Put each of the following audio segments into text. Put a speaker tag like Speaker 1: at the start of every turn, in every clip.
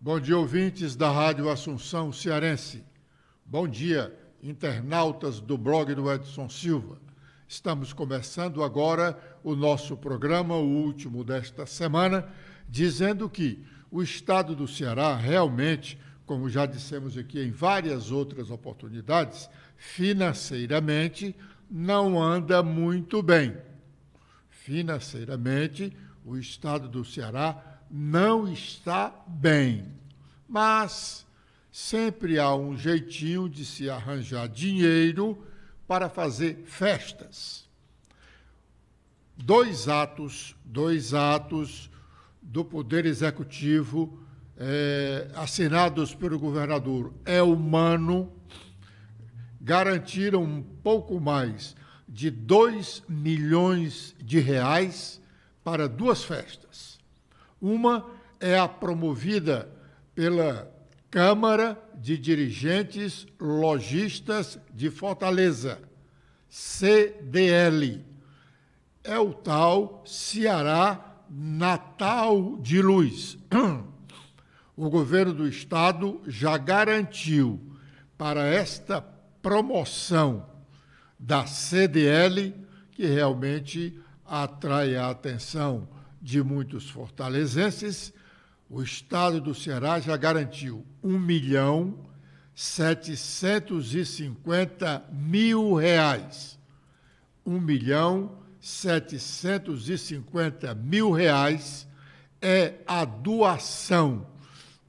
Speaker 1: Bom dia, ouvintes da Rádio Assunção Cearense. Bom dia, internautas do blog do Edson Silva. Estamos começando agora o nosso programa, o último desta semana, dizendo que o estado do Ceará realmente, como já dissemos aqui em várias outras oportunidades, financeiramente não anda muito bem. Financeiramente, o estado do Ceará não está bem, mas sempre há um jeitinho de se arranjar dinheiro para fazer festas. Dois atos do Poder Executivo, assinados pelo governador Elmano, garantiram um pouco mais de 2 milhões de reais para duas festas. Uma é a promovida pela Câmara de Dirigentes Lojistas de Fortaleza, CDL. É o tal Ceará Natal de Luz. O governo do estado já garantiu para esta promoção da CDL, que realmente atrai a atenção de muitos fortalezenses, o estado do Ceará já garantiu R$ 1.750.000. R$ 1.750.000 é a doação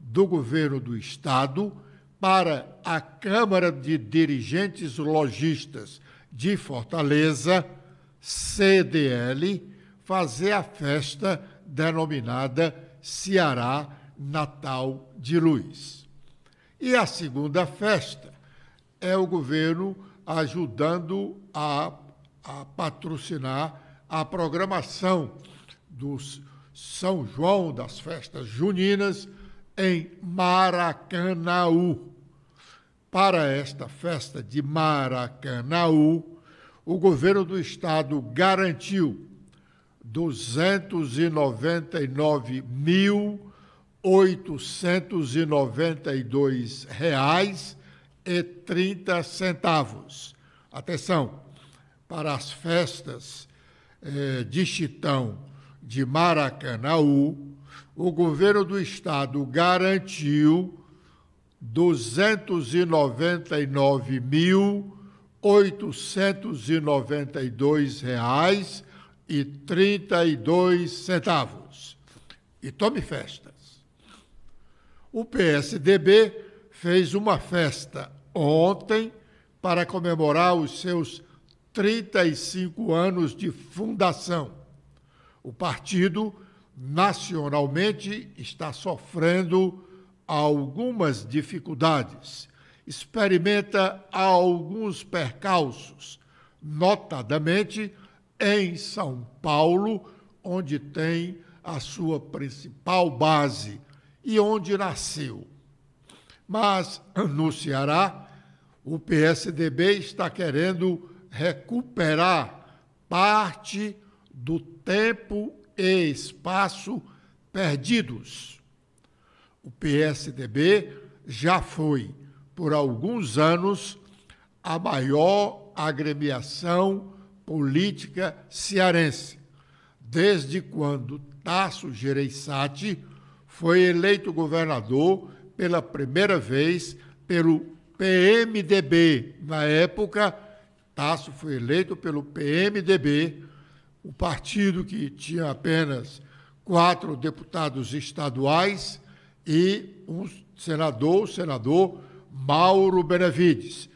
Speaker 1: do governo do estado para a Câmara de Dirigentes Lojistas de Fortaleza, CDL, fazer a festa denominada Ceará Natal de Luz. E a segunda festa é o governo ajudando a patrocinar a programação do São João, das festas juninas, em Maracanaú. Para esta festa de Maracanaú, o governo do estado garantiu R$ 299.892,30. Atenção, para as festas de Chitão de Maracanaú, o governo do estado garantiu R$ 299.892,32. E tome festas. O PSDB fez uma festa ontem para comemorar os seus 35 anos de fundação. O partido, nacionalmente, está sofrendo algumas dificuldades, experimenta alguns percalços, notadamente em São Paulo, onde tem a sua principal base e onde nasceu. Mas, no Ceará, o PSDB está querendo recuperar parte do tempo e espaço perdidos. O PSDB já foi, por alguns anos, a maior agremiação política cearense, desde quando Tasso Gereissati foi eleito governador pela primeira vez pelo PMDB. Na época, Tasso foi eleito pelo PMDB, o partido que tinha apenas 4 deputados estaduais e o senador Mauro Benevides.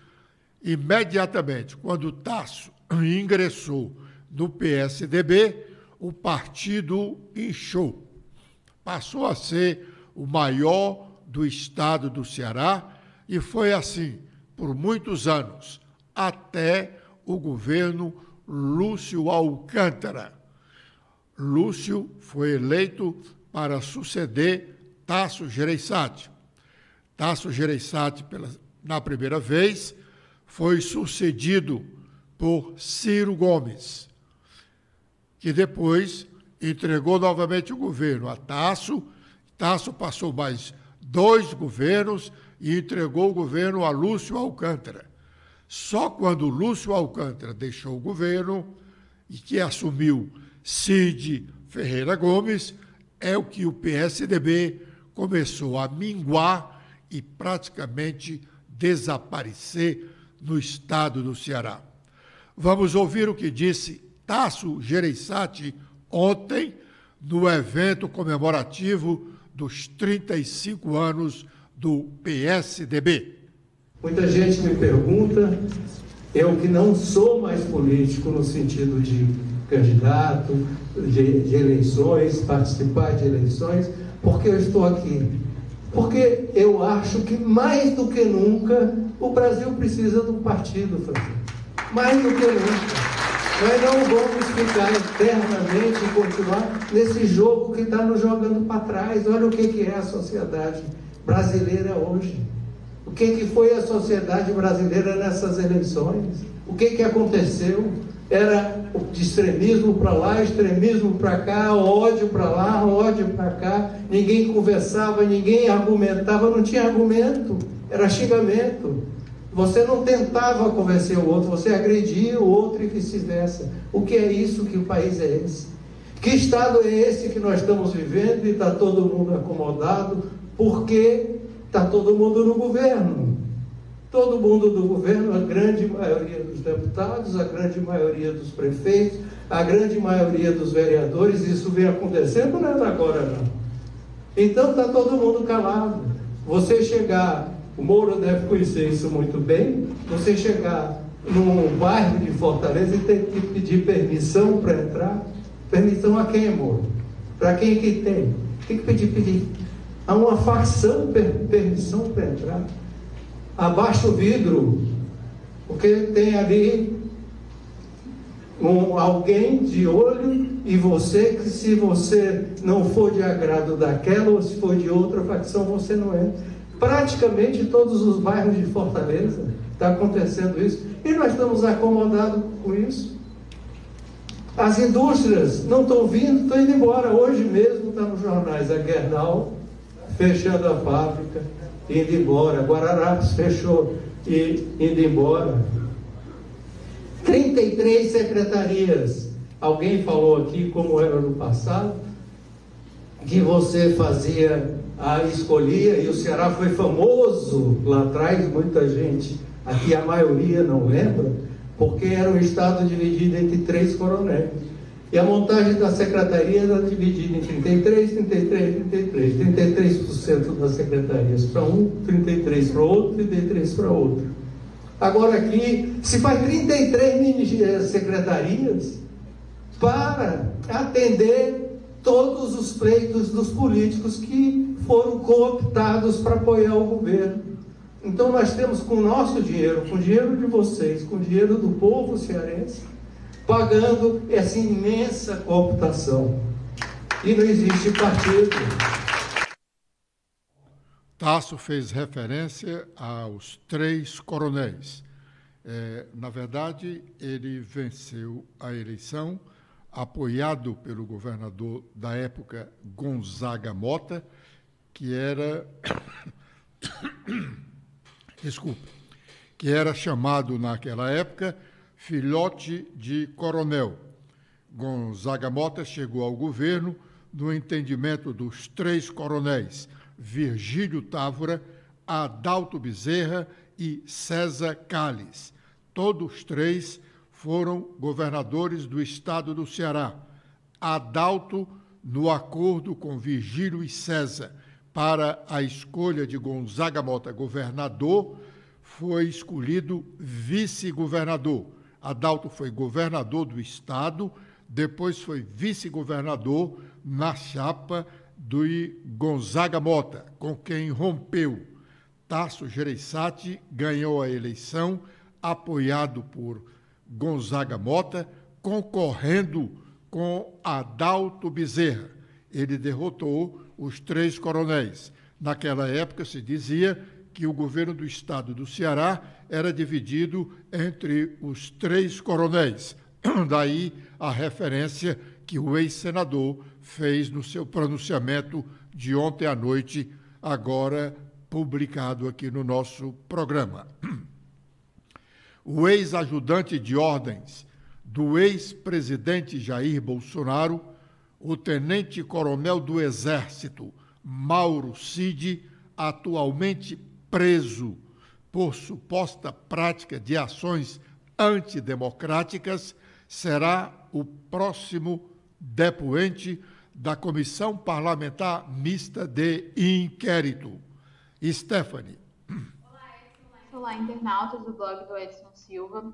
Speaker 1: Imediatamente, quando Tasso ingressou no PSDB, o partido inchou. Passou a ser o maior do estado do Ceará e foi assim por muitos anos, até o governo Lúcio Alcântara. Lúcio foi eleito para suceder Tasso Gereissati. Tasso Gereissati, na primeira vez, foi sucedido por Ciro Gomes, que depois entregou novamente o governo a Tasso. Tasso passou mais 2 governos e entregou o governo a Lúcio Alcântara. Só quando Lúcio Alcântara deixou o governo e que assumiu Cid Ferreira Gomes, é o que o PSDB começou a minguar e praticamente desaparecer no estado do Ceará. Vamos ouvir o que disse Tasso Gereissati ontem, no evento comemorativo dos 35 anos do PSDB.
Speaker 2: Muita gente me pergunta, eu que não sou mais político no sentido de candidato, de eleições, participar de eleições, por que eu estou aqui? Porque eu acho que mais do que nunca o Brasil precisa de um partido, Francisco. Mais do que nunca. Nós não vamos ficar eternamente e continuar nesse jogo que está nos jogando para trás. Olha o que é a sociedade brasileira hoje. O que foi a sociedade brasileira nessas eleições? O que aconteceu? Era de extremismo para lá, extremismo para cá, ódio para lá, ódio para cá. Ninguém conversava, ninguém argumentava, não tinha argumento, era xingamento. Você não tentava convencer o outro, você agredia o outro e vice-versa. O que é isso? Que o país é esse? Que estado é esse que nós estamos vivendo e está todo mundo acomodado? Porque está todo mundo no governo. Todo mundo do governo, a grande maioria dos deputados, a grande maioria dos prefeitos, a grande maioria dos vereadores, isso vem acontecendo, não é agora não. Então está todo mundo calado. Você chegar, o Moura deve conhecer isso muito bem, você chegar num bairro de Fortaleza e ter que pedir permissão para entrar. Permissão a quem, Moura? Para quem que tem? Tem que pedir. Há uma facção permissão para entrar. Abaixa o vidro, porque tem ali alguém de olho e você, que se você não for de agrado daquela ou se for de outra facção, você não entra. Praticamente todos os bairros de Fortaleza está acontecendo isso e nós estamos acomodados com isso. As indústrias não estão vindo, estão indo embora. Hoje mesmo está nos jornais a Gerdau fechando a fábrica, indo embora. Guararapes fechou e indo embora. 33 secretarias. Alguém falou aqui, como era no passado, que você escolhia, e o Ceará foi famoso lá atrás, muita gente, aqui a maioria não lembra, porque era um estado dividido entre 3 coronéis. E a montagem da secretaria era dividida em 33% das secretarias para um, 33% para outro, 33% para outro. Agora aqui, se faz 33 mini secretarias para atender todos os pleitos dos políticos que foram cooptados para apoiar o governo. Então nós temos com o nosso dinheiro, com o dinheiro de vocês, com o dinheiro do povo cearense, pagando essa imensa cooptação. E não existe partido.
Speaker 1: Tasso fez referência aos 3 coronéis. Na verdade, ele venceu a eleição apoiado pelo governador da época, Gonzaga Mota, que era que era chamado naquela época filhote de coronel. Gonzaga Mota chegou ao governo no entendimento dos 3 coronéis, Virgílio Távora, Adalto Bezerra e César Calles. Todos 3 foram governadores do estado do Ceará. Adalto, no acordo com Virgílio e César para a escolha de Gonzaga Mota governador, foi escolhido vice-governador. Adalto foi governador do estado, depois foi vice-governador na chapa do Gonzaga Mota, com quem rompeu. Tasso Gereissati ganhou a eleição, apoiado por Gonzaga Mota, concorrendo com Adalto Bezerra. Ele derrotou os 3 coronéis. Naquela época se dizia que o governo do estado do Ceará era dividido entre os 3 coronéis. Daí a referência que o ex-senador fez no seu pronunciamento de ontem à noite agora publicado aqui no nosso programa. O ex-ajudante de ordens do ex-presidente Jair Bolsonaro, o tenente-coronel do Exército, Mauro Cid, atualmente preso por suposta prática de ações antidemocráticas, será o próximo depoente da Comissão Parlamentar Mista de Inquérito. Stephanie.
Speaker 3: Olá, internautas do blog do Edson Silva.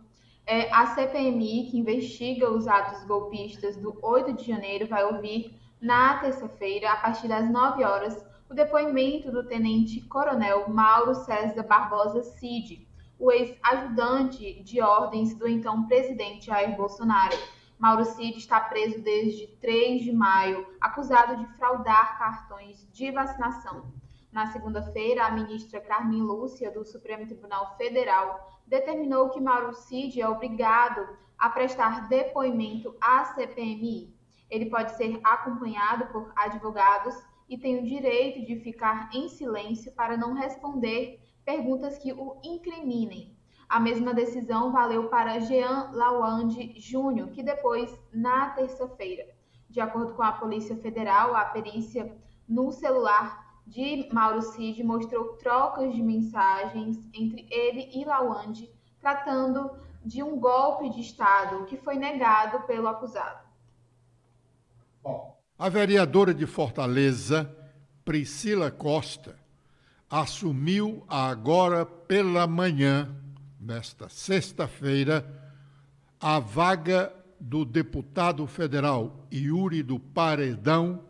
Speaker 3: A CPMI, que investiga os atos golpistas do 8 de janeiro, vai ouvir na terça-feira, a partir das 9 horas, o depoimento do tenente-coronel Mauro César Barbosa Cid, o ex-ajudante de ordens do então presidente Jair Bolsonaro. Mauro Cid está preso desde 3 de maio, acusado de fraudar cartões de vacinação. Na segunda-feira, a ministra Carmen Lúcia, do Supremo Tribunal Federal, determinou que Mauro Cid é obrigado a prestar depoimento à CPMI. Ele pode ser acompanhado por advogados e tem o direito de ficar em silêncio para não responder perguntas que o incriminem. A mesma decisão valeu para Jean Lawande Júnior, que depois, na terça-feira. De acordo com a Polícia Federal, a perícia no celular de Mauro Cid mostrou trocas de mensagens entre ele e Lawande, tratando de um golpe de Estado que foi negado pelo acusado.
Speaker 1: A vereadora de Fortaleza, Priscila Costa, assumiu agora pela manhã, nesta sexta-feira, a vaga do deputado federal Yuri do Paredão,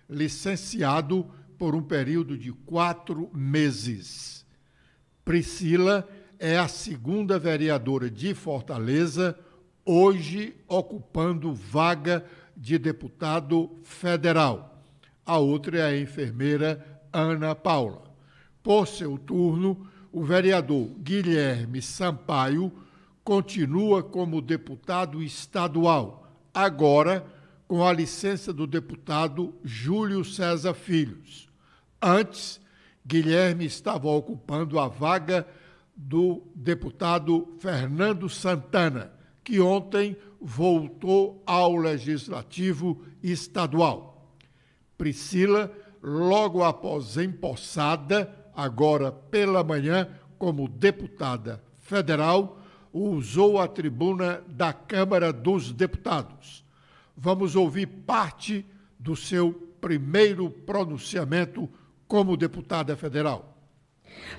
Speaker 1: licenciado por um período de 4 meses. Priscila é a segunda vereadora de Fortaleza, hoje ocupando vaga de deputado federal. A outra é a enfermeira Ana Paula. Por seu turno, o vereador Guilherme Sampaio continua como deputado estadual, agora com a licença do deputado Júlio César Filhos. Antes, Guilherme estava ocupando a vaga do deputado Fernando Santana, que ontem voltou ao Legislativo Estadual. Priscila, logo após empossada, agora pela manhã, como deputada federal, usou a tribuna da Câmara dos Deputados. Vamos ouvir parte do seu primeiro pronunciamento como deputada federal.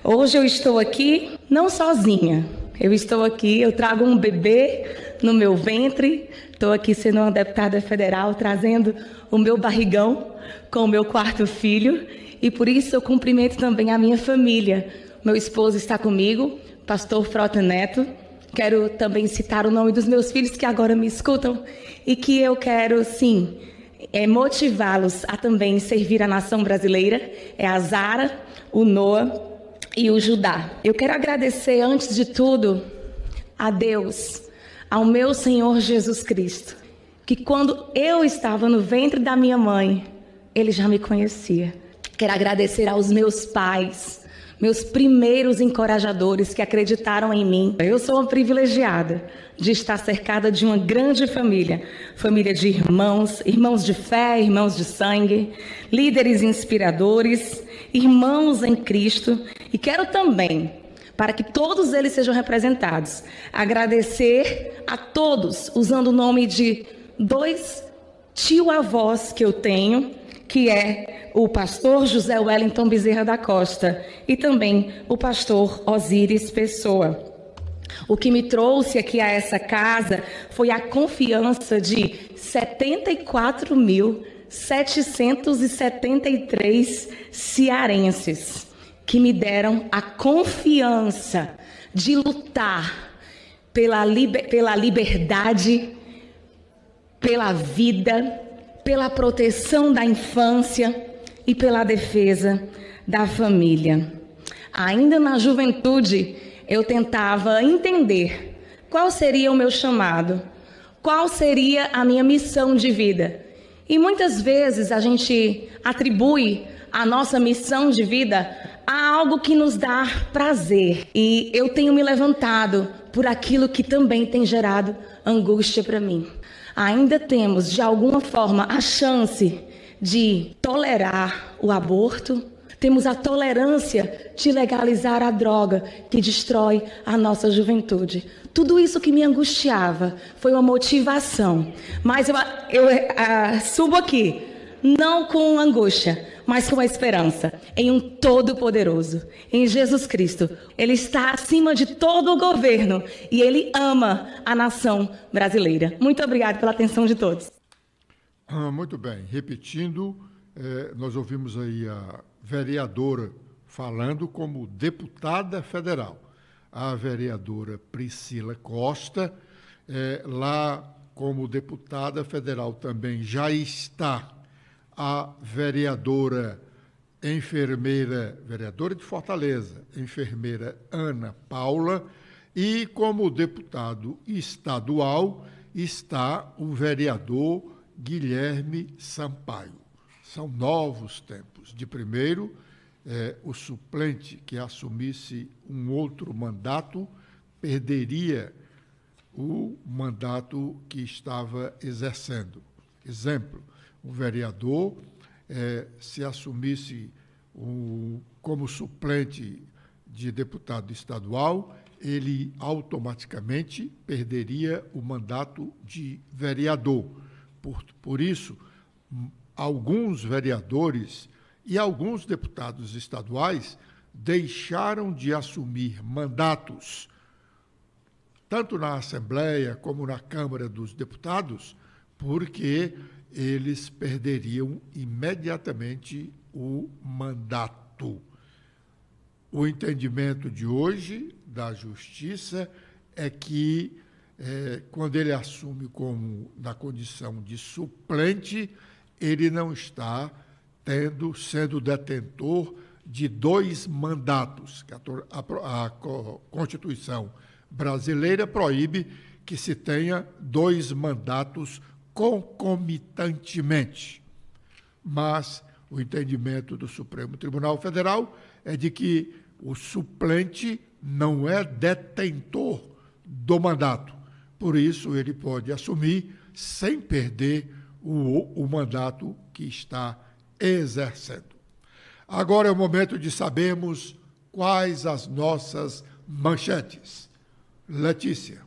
Speaker 4: Hoje eu estou aqui não sozinha. Eu trago um bebê no meu ventre. Estou aqui sendo uma deputada federal, trazendo o meu barrigão com o meu 4º filho. E por isso eu cumprimento também a minha família. Meu esposo está comigo, pastor Frota Neto. Quero também citar o nome dos meus filhos que agora me escutam e que eu quero, sim, motivá-los a também servir a nação brasileira. É a Zara, o Noah e o Judá. Eu quero agradecer, antes de tudo, a Deus, ao meu Senhor Jesus Cristo, que quando eu estava no ventre da minha mãe, Ele já me conhecia. Quero agradecer aos meus pais, meus primeiros encorajadores que acreditaram em mim. Eu sou uma privilegiada de estar cercada de uma grande família de irmãos, irmãos de fé, irmãos de sangue, líderes inspiradores, irmãos em Cristo. E quero também, para que todos eles sejam representados, agradecer a todos, usando o nome de 2 tio-avós que eu tenho, que é o pastor José Wellington Bezerra da Costa e também o pastor Osíris Pessoa. O que me trouxe aqui a essa casa foi a confiança de 74.773 cearenses que me deram a confiança de lutar pela liberdade, pela vida, pela proteção da infância e pela defesa da família. Ainda na juventude, eu tentava entender qual seria o meu chamado, qual seria a minha missão de vida. E muitas vezes a gente atribui a nossa missão de vida a algo que nos dá prazer. E eu tenho me levantado por aquilo que também tem gerado angústia para mim. Ainda temos, de alguma forma, a chance de tolerar o aborto. Temos a tolerância de legalizar a droga que destrói a nossa juventude. Tudo isso que me angustiava foi uma motivação. Mas eu subo aqui, não com angústia, mas com a esperança em um Todo-Poderoso, em Jesus Cristo. Ele está acima de todo o governo e Ele ama a nação brasileira. Muito obrigada pela atenção de todos.
Speaker 1: Muito bem. Repetindo, nós ouvimos aí a vereadora falando como deputada federal. A vereadora Priscila Costa, lá como deputada federal também já está a vereadora de Fortaleza, enfermeira Ana Paula, e como deputado estadual está o vereador Guilherme Sampaio. São novos tempos. De primeiro, o suplente que assumisse um outro mandato perderia o mandato que estava exercendo. Exemplo, um vereador, se assumisse como suplente de deputado estadual, ele automaticamente perderia o mandato de vereador. Por isso, alguns vereadores e alguns deputados estaduais deixaram de assumir mandatos, tanto na Assembleia como na Câmara dos Deputados, porque eles perderiam imediatamente o mandato. O entendimento de hoje da Justiça é que, quando ele assume na condição de suplente, ele não está sendo detentor de 2 mandatos. A Constituição brasileira proíbe que se tenha 2 mandatos concomitantemente. Mas o entendimento do Supremo Tribunal Federal é de que o suplente não é detentor do mandato. Por isso, ele pode assumir sem perder o mandato que está exercendo. Agora é o momento de sabermos quais as nossas manchetes. Letícia.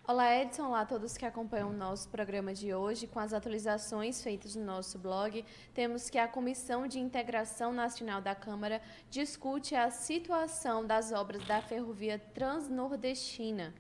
Speaker 5: Olá, Edson. Olá a todos que acompanham o nosso programa de hoje. Com as atualizações feitas no nosso blog, temos que a Comissão de Integração Nacional da Câmara discute a situação das obras da Ferrovia Transnordestina.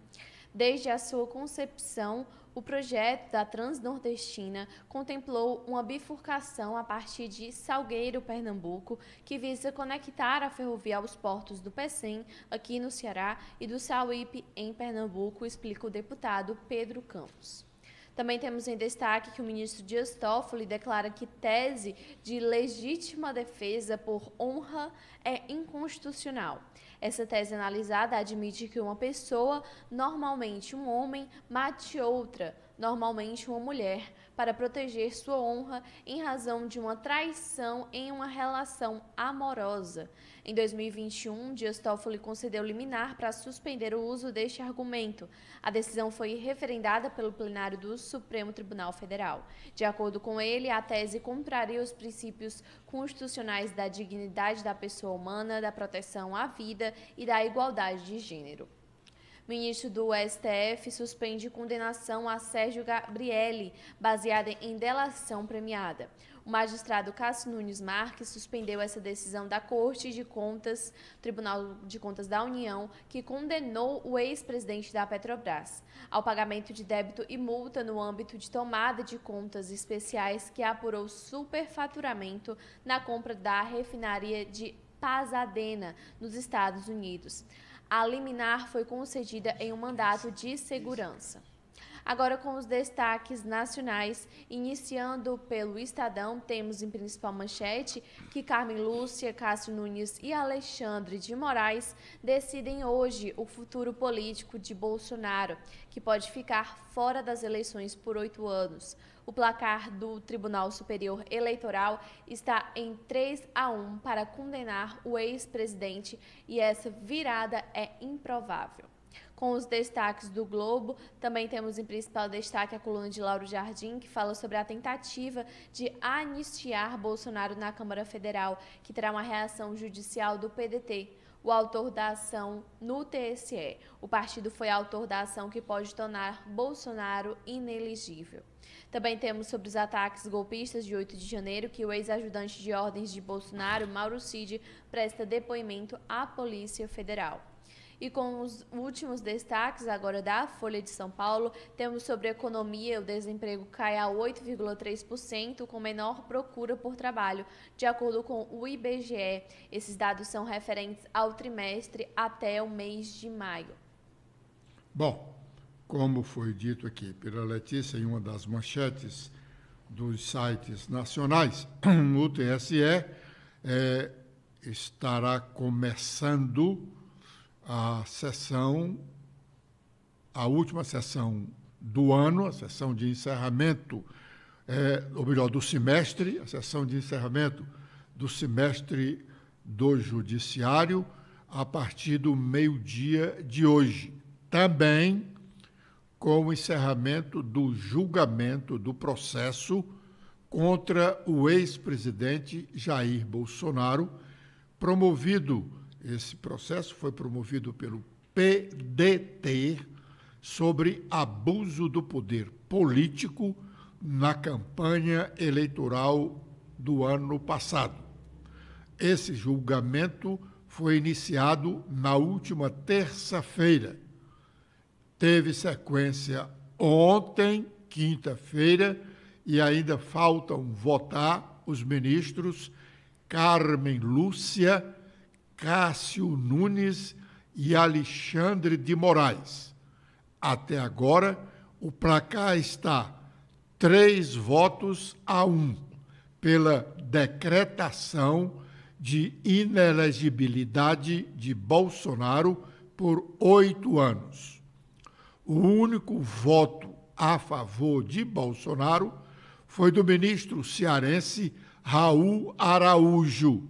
Speaker 5: Desde a sua concepção, o projeto da Transnordestina contemplou uma bifurcação a partir de Salgueiro, Pernambuco, que visa conectar a ferrovia aos portos do Pecém, aqui no Ceará, e do Sauípe, em Pernambuco, explica o deputado Pedro Campos. Também temos em destaque que o ministro Dias Toffoli declara que tese de legítima defesa por honra é inconstitucional. Essa tese analisada admite que uma pessoa, normalmente um homem, mate outra, normalmente uma mulher, para proteger sua honra em razão de uma traição em uma relação amorosa. Em 2021, Dias Toffoli concedeu liminar para suspender o uso deste argumento. A decisão foi referendada pelo plenário do Supremo Tribunal Federal. De acordo com ele, a tese contraria os princípios constitucionais da dignidade da pessoa humana, da proteção à vida e da igualdade de gênero. Ministro do STF suspende condenação a Sérgio Gabrielli, baseada em delação premiada. O magistrado Cássio Nunes Marques suspendeu essa decisão da Corte de Contas, Tribunal de Contas da União, que condenou o ex-presidente da Petrobras ao pagamento de débito e multa no âmbito de tomada de contas especiais que apurou superfaturamento na compra da refinaria de Pasadena, nos Estados Unidos. A liminar foi concedida em um mandato de segurança. Agora com os destaques nacionais, iniciando pelo Estadão, temos em principal manchete que Carmen Lúcia, Cássio Nunes e Alexandre de Moraes decidem hoje o futuro político de Bolsonaro, que pode ficar fora das eleições por 8 anos. O placar do Tribunal Superior Eleitoral está em 3-1 para condenar o ex-presidente e essa virada é improvável. Com os destaques do Globo, também temos em principal destaque a coluna de Lauro Jardim, que fala sobre a tentativa de anistiar Bolsonaro na Câmara Federal, que terá uma reação judicial do PDT. O autor da ação no TSE. O partido foi autor da ação que pode tornar Bolsonaro inelegível. Também temos sobre os ataques golpistas de 8 de janeiro, que o ex-ajudante de ordens de Bolsonaro, Mauro Cid, presta depoimento à Polícia Federal. E com os últimos destaques agora da Folha de São Paulo, temos sobre a economia, o desemprego cai a 8,3%, com menor procura por trabalho, de acordo com o IBGE. Esses dados são referentes ao trimestre até o mês de maio.
Speaker 1: Bom, como foi dito aqui pela Letícia em uma das manchetes dos sites nacionais, o TSE estará começando a última sessão do ano, a sessão de encerramento, ou melhor, do semestre, a sessão de encerramento do semestre do Judiciário, a partir do meio-dia de hoje. Também com o encerramento do julgamento do processo contra o ex-presidente Jair Bolsonaro, esse processo foi promovido pelo PDT sobre abuso do poder político na campanha eleitoral do ano passado. Esse julgamento foi iniciado na última terça-feira. Teve sequência ontem, quinta-feira, e ainda faltam votar os ministros Carmen Lúcia, Cássio Nunes e Alexandre de Moraes. Até agora, o placar está 3-1 pela decretação de inelegibilidade de Bolsonaro por 8 anos. O único voto a favor de Bolsonaro foi do ministro cearense Raul Araújo,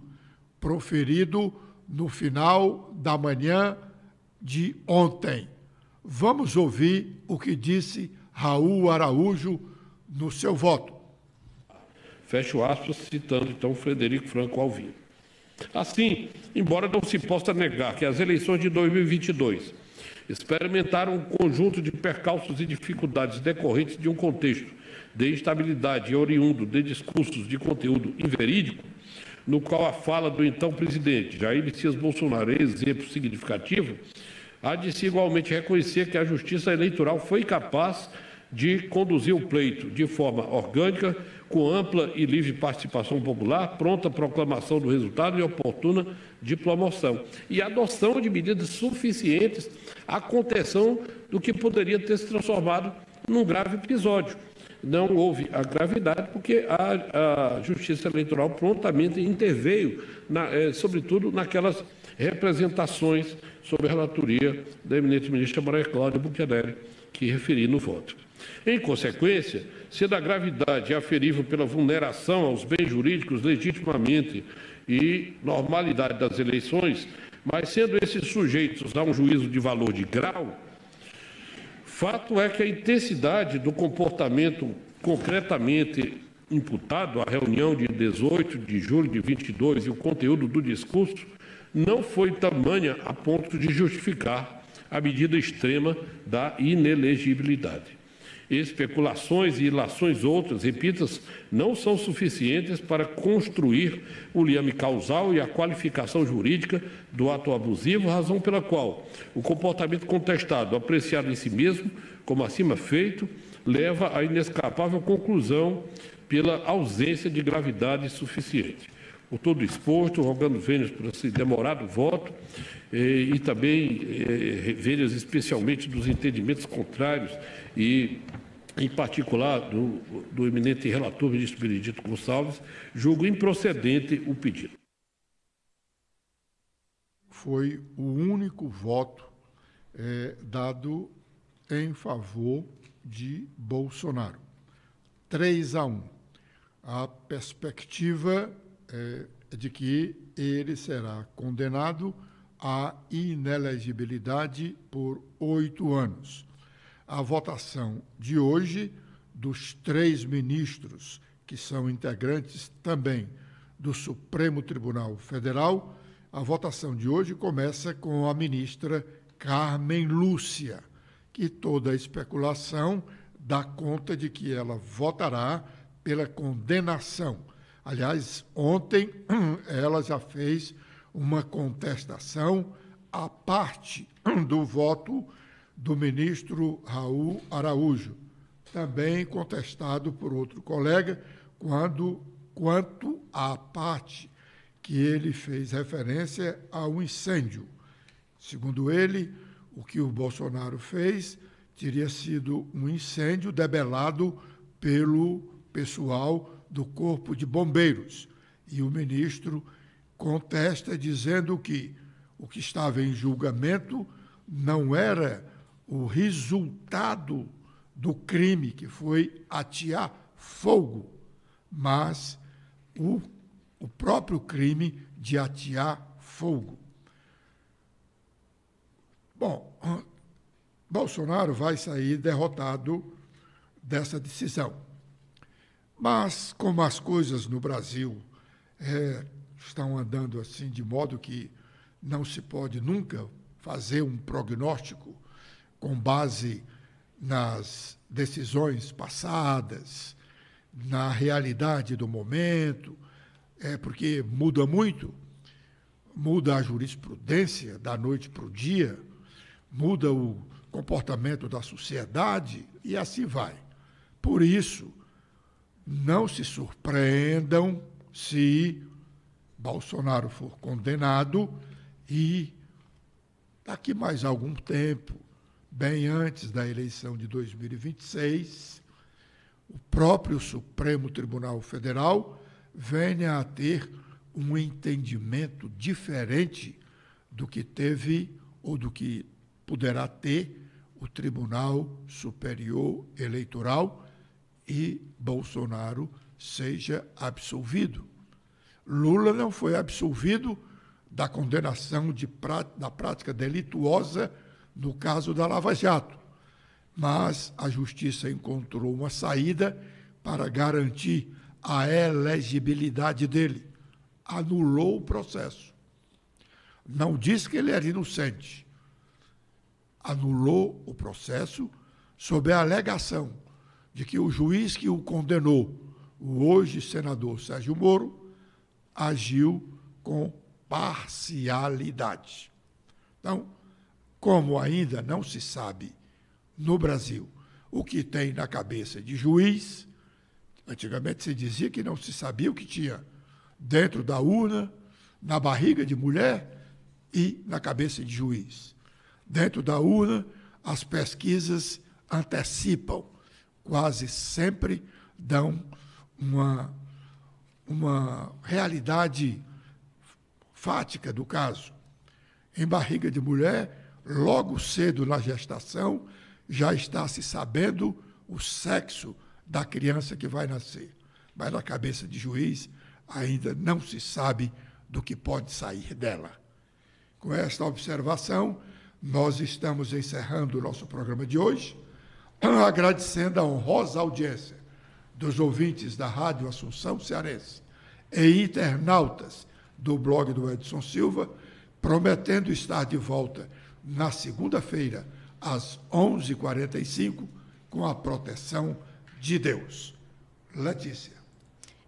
Speaker 1: proferido no final da manhã de ontem. Vamos ouvir o que disse Raul Araújo no seu voto.
Speaker 6: Fecho aspas, citando então Frederico Franco Alvim. Assim, embora não se possa negar que as eleições de 2022 experimentaram um conjunto de percalços e dificuldades decorrentes de um contexto de instabilidade oriundo de discursos de conteúdo inverídico, no qual a fala do então presidente Jair Messias Bolsonaro é exemplo significativo, há de se igualmente reconhecer que a Justiça Eleitoral foi capaz de conduzir o pleito de forma orgânica, com ampla e livre participação popular, pronta proclamação do resultado e oportuna diplomação, e adoção de medidas suficientes à contenção do que poderia ter se transformado num grave episódio. Não houve a gravidade porque a Justiça Eleitoral prontamente interveio, sobretudo naquelas representações sob a relatoria da eminente ministra Maria Cláudia Buchaneri, que referi no voto. Em consequência, sendo a gravidade aferível pela vulneração aos bens jurídicos legitimamente e normalidade das eleições, mas sendo esses sujeitos a um juízo de valor de grau, fato é que a intensidade do comportamento concretamente imputado à reunião de 18 de julho de 22 e o conteúdo do discurso não foi tamanha a ponto de justificar a medida extrema da inelegibilidade. Especulações e ilações outras, repito, não são suficientes para construir o liame causal e a qualificação jurídica do ato abusivo, razão pela qual o comportamento contestado, apreciado em si mesmo, como acima feito, leva à inescapável conclusão pela ausência de gravidade suficiente. por todo o exposto, rogando vênias por esse demorado voto e também vênias especialmente dos entendimentos contrários e, em particular, do eminente relator, ministro Benedito Gonçalves, julgo improcedente o pedido.
Speaker 1: Foi o único voto dado em favor de Bolsonaro. 3-1. A perspectiva é de que ele será condenado à inelegibilidade por 8 anos. A votação de hoje dos 3 ministros, que são integrantes também do Supremo Tribunal Federal, a votação de hoje começa com a ministra Carmen Lúcia, que toda a especulação dá conta de que ela votará pela condenação. Aliás, ontem ela já fez uma contestação à parte do voto do ministro Raul Araújo, também contestado por outro colega, quanto à parte que ele fez referência ao incêndio. Segundo ele, o que o Bolsonaro fez teria sido um incêndio debelado pelo pessoal do Corpo de Bombeiros. E o ministro contesta dizendo que o que estava em julgamento não era o resultado do crime, que foi atear fogo, mas o próprio crime de atear fogo. Bom, Bolsonaro vai sair derrotado dessa decisão. Mas, como as coisas no Brasil estão andando assim, de modo que não se pode nunca fazer um prognóstico com base nas decisões passadas, na realidade do momento, porque muda muito, muda a jurisprudência da noite para o dia, muda o comportamento da sociedade e assim vai. Por isso, não se surpreendam se Bolsonaro for condenado e, daqui mais algum tempo, bem antes da eleição de 2026, o próprio Supremo Tribunal Federal venha a ter um entendimento diferente do que teve ou do que poderá ter o Tribunal Superior Eleitoral e Bolsonaro seja absolvido. Lula não foi absolvido da condenação da prática delituosa no caso da Lava Jato, mas a Justiça encontrou uma saída para garantir a elegibilidade dele. Anulou o processo. Não disse que ele era inocente. Anulou o processo sob a alegação de que o juiz que o condenou, o hoje senador Sérgio Moro, agiu com parcialidade. Então, como ainda não se sabe no Brasil o que tem na cabeça de juiz, antigamente se dizia que não se sabia o que tinha dentro da urna, na barriga de mulher e na cabeça de juiz. Dentro da urna, as pesquisas antecipam, quase sempre dão uma realidade fática do caso. Em barriga de mulher, logo cedo na gestação, já está se sabendo o sexo da criança que vai nascer. Mas na cabeça de juiz, ainda não se sabe do que pode sair dela. Com esta observação, nós estamos encerrando o nosso programa de hoje, agradecendo a honrosa audiência dos ouvintes da Rádio Assunção Cearense e internautas do blog do Edson Silva, prometendo estar de volta na segunda-feira, às 11h45, com a proteção de Deus. Letícia.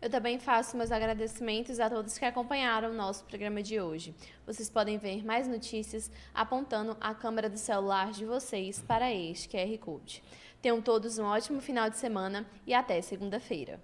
Speaker 5: Eu também faço meus agradecimentos a todos que acompanharam o nosso programa de hoje. Vocês podem ver mais notícias apontando a câmera do celular de vocês para este QR Code. Tenham todos um ótimo final de semana e até segunda-feira.